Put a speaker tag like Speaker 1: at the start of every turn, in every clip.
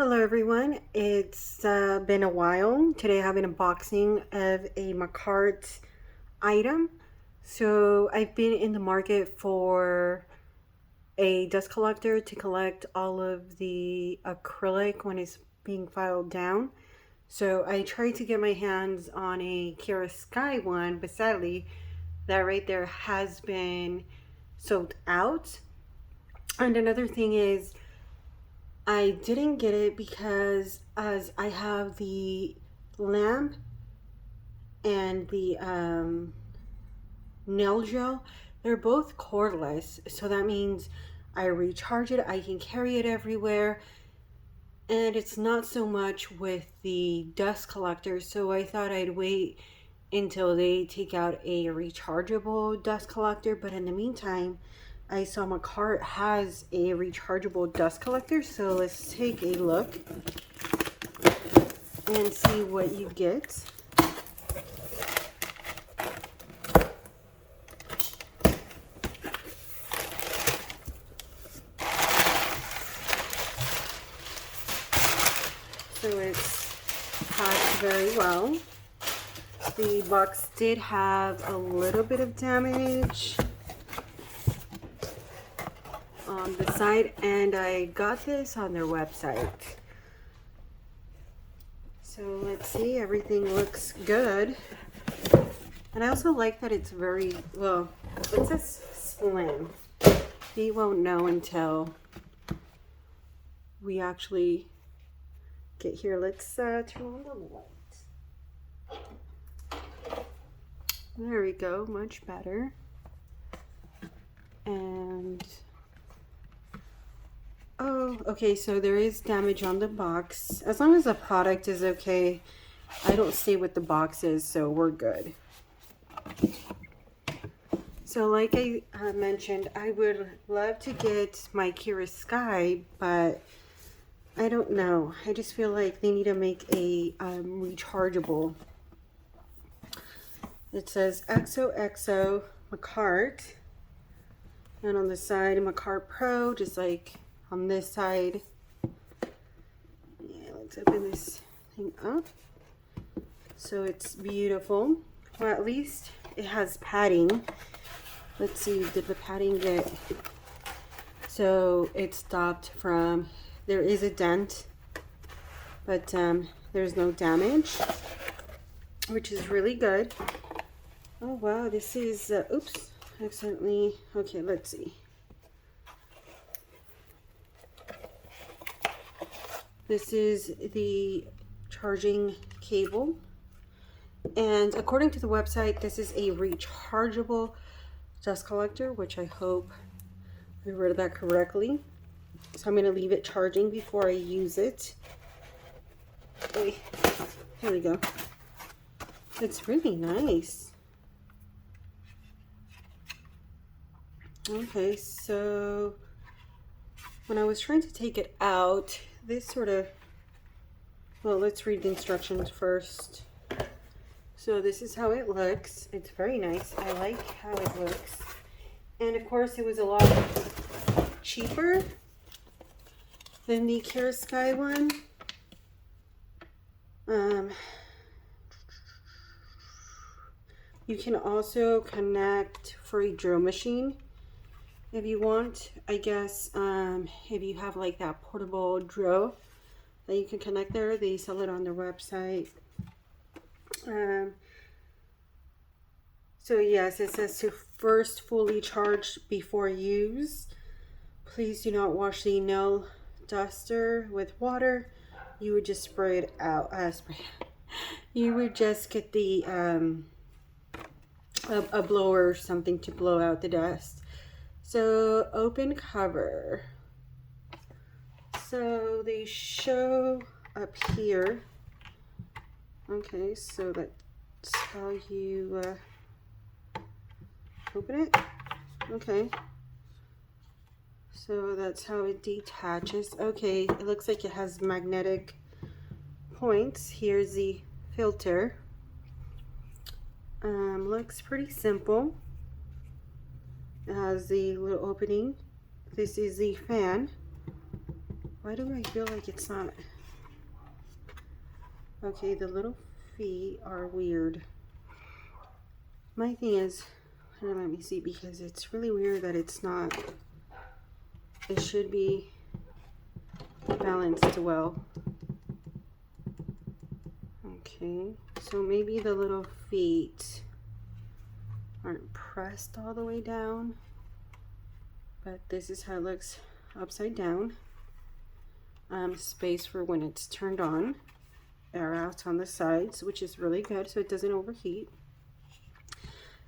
Speaker 1: Hello everyone, it's been a while. Today I have an unboxing of a Makartt item. So I've been in the market for a dust collector to collect all of the acrylic when it's being filed down. So I tried to get my hands on a Kira Sky one, but sadly that right there has been sold out. And another thing is I didn't get it because as I have the lamp and the nail gel, they're both cordless. So that means I recharge it, I can carry it everywhere. And it's not so much with the dust collector. So I thought I'd wait until they take out a rechargeable dust collector. But in the meantime, I saw Makartt has a rechargeable dust collector, so let's take a look and see what you get. So it's packed very well. The box did have a little bit of damage on the side, and I got this on their website. So let's see, everything looks good. And I also like that it's very, well, it says slim. You won't know until we actually get here. Let's turn on the light. There we go, much better. And oh, okay, so there is damage on the box. As long as the product is okay, I don't see what the box is, so we're good. So like I mentioned, I would love to get my Kira Sky, but I don't know. I just feel like they need to make a rechargeable. It says XOXO Makartt, and on the side Makartt Pro, just like on this side. Yeah, let's open this thing up. So it's beautiful. Well, at least it has padding. Let's see, did the padding get... So it stopped from... There is a dent, but there's no damage, which is really good. Oh wow, this is... oops, accidentally... Okay, let's see. This is the charging cable, and according to the website, this is a rechargeable dust collector, which I hope I read that correctly. So I'm going to leave it charging before I use it. Here we go. It's really nice. Okay, so when I was trying to take it out, this sort of, well, let's read the instructions first. So this is how it looks. It's very nice. I like how it looks. And of course, it was a lot cheaper than the Kira Sky one. You can also connect for a drill machine if you want. I guess if you have like that portable drill that you can connect there, they sell it on their website. So yes, it says to first fully charge before use. Please do not wash the nail duster with water. You would just spray it out. You would just get the a blower or something to blow out the dust. So open cover. So they show up here. Okay, so that's how you open it. Okay. So that's how it detaches. Okay, it looks like it has magnetic points. Here's the filter. Looks pretty simple. It has the little opening. This is the fan. Why do I feel like it's not? Okay, the little feet are weird. My thing is, let me see, because it's really weird that it's not. It should be balanced well. Okay, so maybe the little feet aren't pressed all the way down, but this is how it looks upside down. Space for when it's turned on. Air out on the sides, which is really good so it doesn't overheat.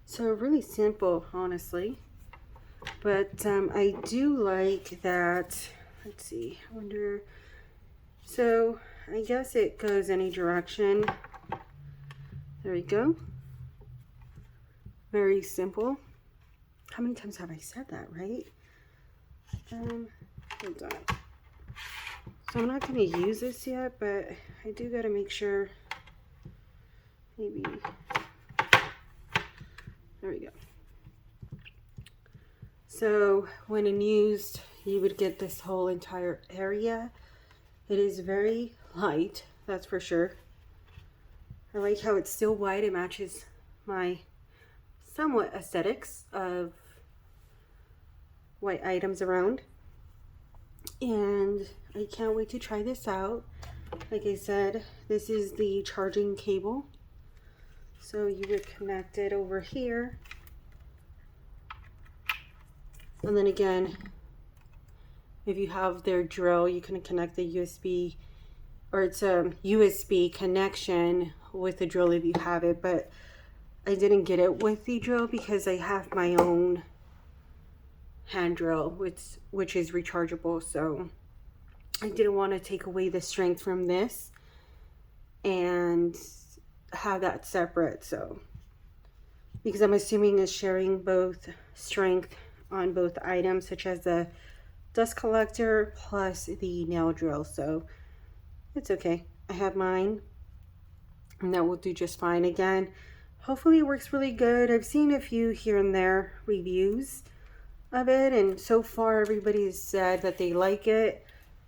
Speaker 1: So really simple, honestly, but I do like that. Let's see, I wonder, so I guess it goes any direction. There we go. Very simple. How many times have I said that, right? Hold on. So I'm not going to use this yet, but I do got to make sure. Maybe. There we go. So when used, you would get this whole entire area. It is very light, that's for sure. I like how it's still white. It matches my somewhat aesthetics of white items around. And I can't wait to try this out. Like I said, this is the charging cable. So you would connect it over here. And then again, if you have their drill, you can connect the USB, or it's a USB connection with the drill if you have it, but I didn't get it with the drill because I have my own hand drill, which is rechargeable, so I didn't want to take away the strength from this and have that separate. So because I'm assuming it's sharing both strength on both items, such as the dust collector plus the nail drill, so it's okay. I have mine and that will do just fine. Again, hopefully it works really good. I've seen a few here and there reviews of it, and so far everybody's said that they like it.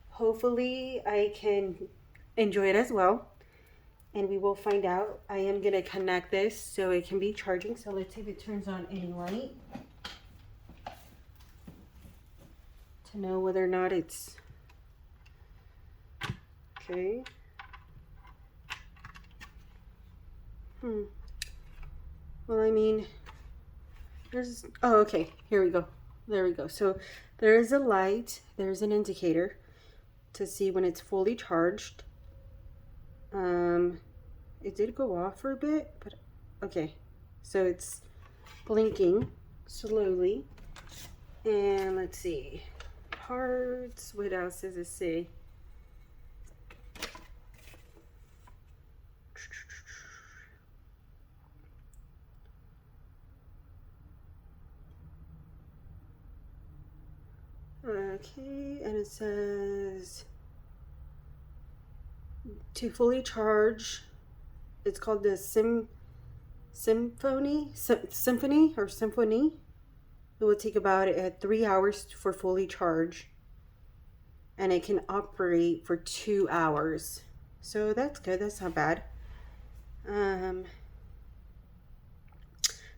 Speaker 1: Hopefully I can enjoy it as well, and we will find out. I am going to connect this so it can be charging. So let's see if it turns on any light to know whether or not it's okay. Well, I mean, there's, oh, okay, here we go. There we go. So there is a light, there's an indicator to see when it's fully charged. It did go off for a bit, but okay. So it's blinking slowly. And let's see. Parts, what else does it say? Okay, and it says to fully charge, it's called the Symphonee. It will take about 3 hours for fully charge, and it can operate for 2 hours. So that's good, that's not bad.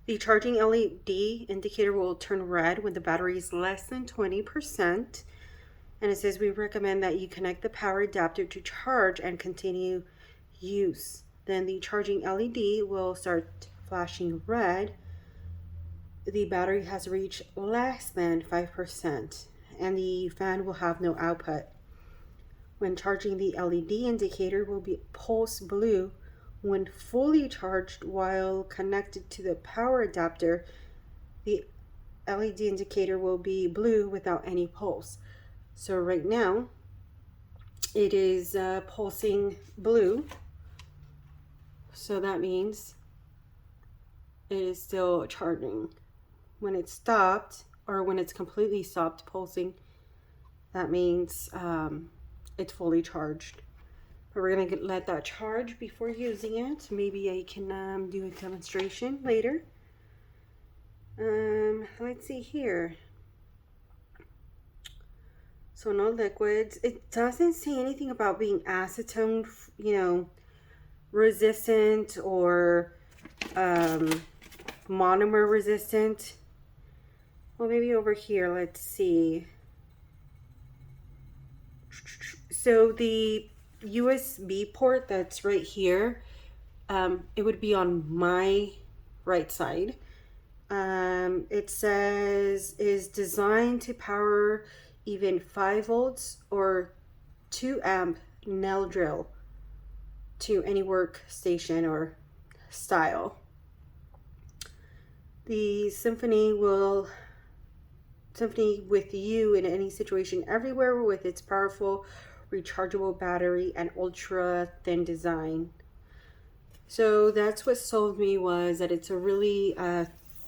Speaker 1: The charging LED indicator will turn red when the battery is less than 20%. And it says we recommend that you connect the power adapter to charge and continue use. Then the charging LED will start flashing red. The battery has reached less than 5%, and the fan will have no output. When charging, the LED indicator will be pulse blue. When fully charged while connected to the power adapter, the LED indicator will be blue without any pulse. So right now, it is pulsing blue. So that means it is still charging. When it's stopped, or when it's completely stopped pulsing, that means it's fully charged. But we're going to let that charge before using it. Maybe I can do a demonstration later. Let's see here. So no liquids. It doesn't say anything about being acetone, resistant or monomer resistant. Well, maybe over here, let's see. So the USB port that's right here, it would be on my right side. It says is designed to power even 5 volts or 2 amp nail drill to any workstation or style. The Symphonee will Symphonee with you in any situation everywhere with its powerful rechargeable battery and ultra thin design. So that's what sold me, was that it's a really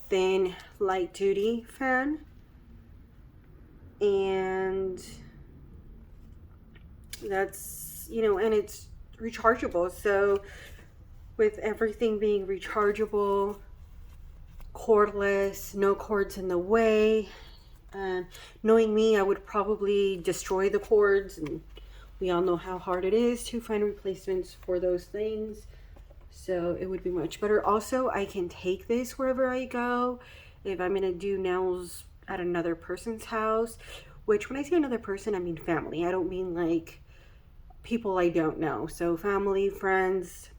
Speaker 1: thin light duty fan, and that's, and it's rechargeable. So with everything being rechargeable, cordless, no cords in the way, knowing me, I would probably destroy the cords, and we all know how hard it is to find replacements for those things. So it would be much better. Also, I can take this wherever I go. If I'm gonna do nails at another person's house, which when I say another person, I mean family. I don't mean like people I don't know. So family, friends,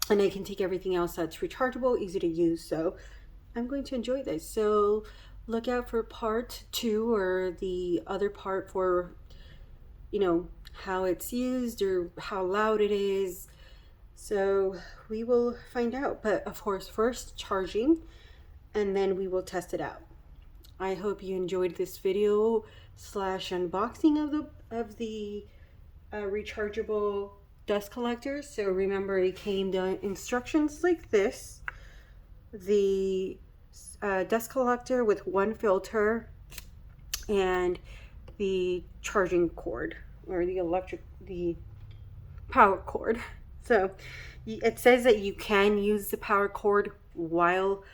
Speaker 1: and I can take everything else that's rechargeable, easy to use. So I'm going to enjoy this. So look out for part 2, or the other part for, how it's used or how loud it is. So we will find out, but of course first charging, and then we will test it out. I hope you enjoyed this video slash unboxing of the rechargeable dust collector. So remember, it came the instructions like this: the dust collector with 1 filter and the charging cord, or the power cord. So it says that you can use the power cord while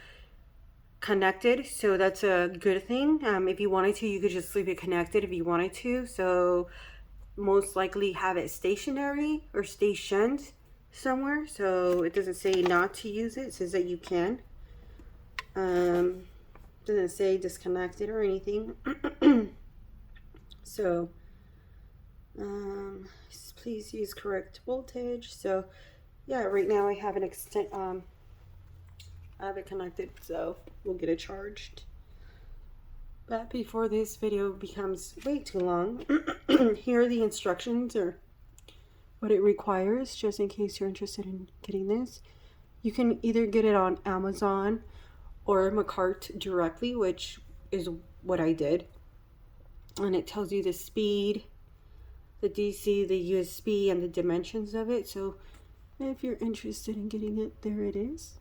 Speaker 1: connected, so that's a good thing. If you wanted to, you could just leave it connected if you wanted to. So most likely have it stationary or stationed somewhere, so it doesn't say not to use it. It says that you can. Doesn't say disconnected or anything. So please use correct voltage. So yeah, right now I have an I have it connected, so we'll get it charged. But before this video becomes way too long, here are the instructions, or what it requires, just in case you're interested in getting this. You can either get it on Amazon or Makartt directly, which is what I did. And it tells you the speed, the DC, the USB, and the dimensions of it. So if you're interested in getting it, there it is.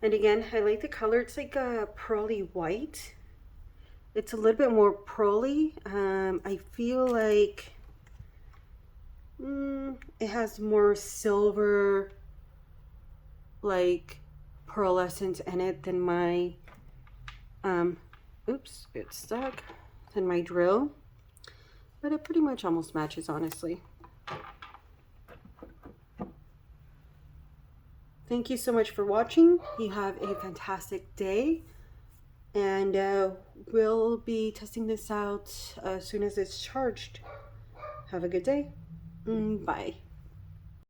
Speaker 1: And again, I like the color. It's like a pearly white. It's a little bit more pearly. I feel like it has more silver, like pearlescence in it than my oops, it's stuck, than my drill. But it pretty much almost matches, honestly. Thank you so much for watching. You have a fantastic day, and we'll be testing this out as soon as it's charged. Have a good day. Bye.